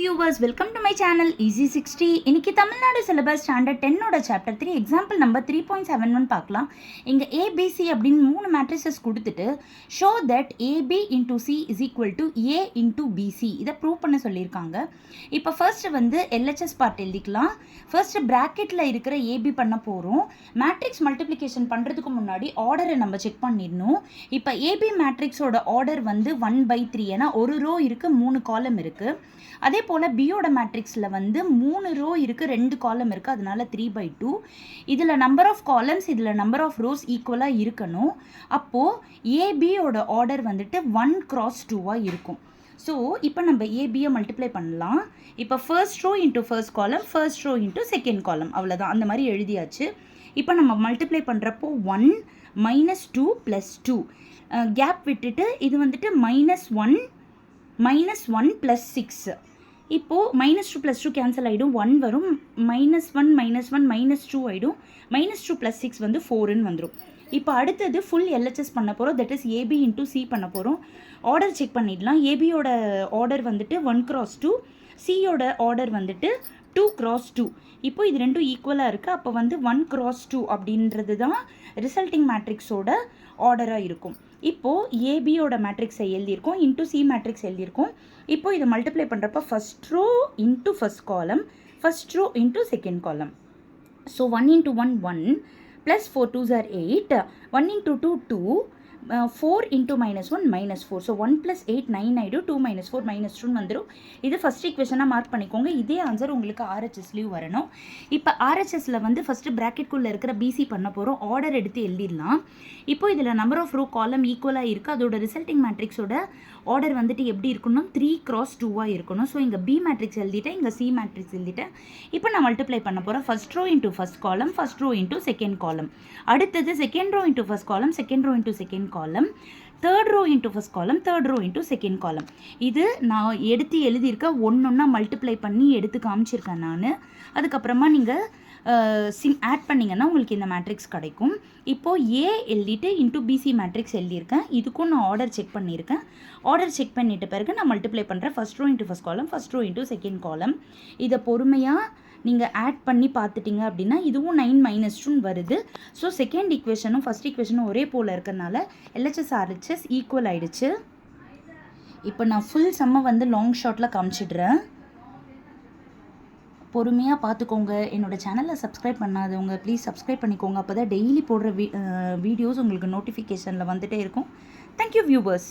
viewers, welcome to my channel Easy 60. இன்னைக்கு Tamil Nadu syllabus standard 10 ஓட chapter 3 example number 3.71 பார்க்கலாம். இங்க ABC அப்படின்னு மூணு மேட்ரிசஸ் கொடுத்துட்டு show that AB into C is equal to A into BC இதை ப்ரூவ் பண்ண சொல்லியிருக்காங்க. இப்போ ஃபர்ஸ்ட் வந்து LHS பார்ட் எழுதிக்கலாம். ஃபர்ஸ்ட் பிராக்கெட்ல இருக்கிற AB பண்ண போறோம். மேட்ரிக்ஸ் மல்டிப்ளிகேஷன் பண்றதுக்கு முன்னாடி ஆர்டரை நம்ம செக் பண்ணிடணும். இப்போ AB மேட்ரிக்ஸோட ஆர்டர் வந்து 1/3 ஏன்னா ஒரு ரோ இருக்கு 3 காலம் இருக்கு. அதே போல் பியோட மேட்ரிக்ஸில் வந்து 3 ரோ இருக்குது 2 காலம் இருக்குது, அதனால 3/2. இதில் நம்பர் ஆஃப் காலம்ஸ் இதில் நம்பர் ஆஃப் ரோஸ் ஈக்குவலாக இருக்கணும். அப்போது ஏபியோட ஆர்டர் வந்துட்டு 1x2 இருக்கும். ஸோ இப்போ நம்ம ஏபியை மல்டிப்ளை பண்ணலாம். இப்போ first row into first column, first row into second column, அவ்வளோதான். அந்த மாதிரி எழுதியாச்சு. இப்போ நம்ம மல்டிப்ளை பண்ணுறப்போ 1 -2 + 2 கேப் விட்டுட்டு இது வந்துட்டு -1 + 6. இப்போது -2 + 2 கேன்சல் ஆகிடும், 1 வரும். -1 -2 ஆகிடும். -2 + 6 வந்து 4ன்னு வந்துடும். இப்போ அடுத்தது ஃபுல் LHS பண்ண போகிறோம். That is AB into C பண்ண போகிறோம். ஆர்டர் செக் பண்ணிடலாம். ஏபியோட ஆர்டர் வந்துட்டு 1x2, சியோட ஆர்டர் வந்துட்டு 2x2. இப்போ இது ரெண்டும் ஈக்குவலாக இருக்குது. அப்போ வந்து 1x2 அப்படின்றது தான் ரிசல்ட்டிங் மேட்ரிக்ஸோட ஆர்டராக இருக்கும். இப்போது ஏபியோட மேட்ரிக்ஸை எழுதியிருக்கோம், இன்ட்டு சி மேட்ரிக்ஸ் எழுதியிருக்கோம். இப்போ இதை மல்டிப்ளை பண்ணுறப்ப first row into first column, first row into second column. So 1 × 1 1 + 4 2s are 8, 1 × 2 2, 4 × -1 -4. So 1 + 8 9 ஆகிடும், 2 - 4 -2 வந்துடும். இது ஃபஸ்ட் ஈக்குவேஷனாக மார்க் பண்ணிக்கோங்க. இதே ஆன்சர் உங்களுக்கு RHSலையும் வரணும். இப்போ RHSல வந்து ஃபஸ்ட்டு ப்ராக்கெட்குள்ளே இருக்கிற BC பண்ண போகிறோம். ஆர்டர் எடுத்து எழுதிடலாம். இப்போ இதில் நம்பர் ஆஃப் ரோ காலம் ஈக்குவலாக இருக்குது. அதோட ரிசல்ட்டிங் மேட்ரிக்ஸோட ஆர்டர் வந்துட்டு எப்படி இருக்கணும், 3x2 இருக்கணும். ஸோ இங்கே B மேட்ரிக்ஸ் எழுதிட்டேன், இங்கே C மேட்ரிக்ஸ் எழுதிட்டேன். இப்போ நான் மல்டிப்ளை பண்ண போகிறேன். First row into first column, first row into second column. அடுத்தது second row into first column, second row into second column, third row into first column, third row into second column. இது நான் எடுத்து எழுதியிருக்கேன், ஒன்றா multiply பண்ணி எடுத்து காமிச்சிருக்கேன் நான். அதுக்கப்புறமா நீங்கள் ஆட் பண்ணிங்கன்னா உங்களுக்கு இந்த மேட்ரிக்ஸ் கிடைக்கும். இப்போது ஏ எழுதிட்டு இன்ட்டு பிசி மேட்ரிக்ஸ் எழுதியிருக்கேன். இதுக்கும் நான் ஆர்டர் செக் பண்ணியிருக்கேன். ஆர்டர் செக் பண்ணிட்ட பிறகு நான் மல்டிப்ளை பண்ணுறேன். First row into first column, first row into second column. இதை பொறுமையாக நீங்கள் ஆட் பண்ணி பார்த்துட்டிங்க அப்படின்னா இதுவும் 9 - 2 வருது. ஸோ செகண்ட் ஈக்குவேஷனும் ஃபஸ்ட் ஈக்குவேஷனும் ஒரே போல் இருக்கிறதுனால LHS RHS ஈக்குவல் ஆகிடுச்சு. இப்போ நான் ஃபுல் சம்மை வந்து லாங் ஷார்ட்டில் காமிச்சிடுறேன். பொறுமையாக பார்த்துக்கோங்க. என்னோடய சேனலை சப்ஸ்கிரைப் பண்ணாதவங்க ப்ளீஸ் சப்ஸ்கிரைப் பண்ணிக்கோங்க. அப்போ தான் டெய்லி போடுற வீடியோஸ் உங்களுக்கு நோட்டிஃபிகேஷனில் வந்துகிட்டே இருக்கும். Thank you viewers.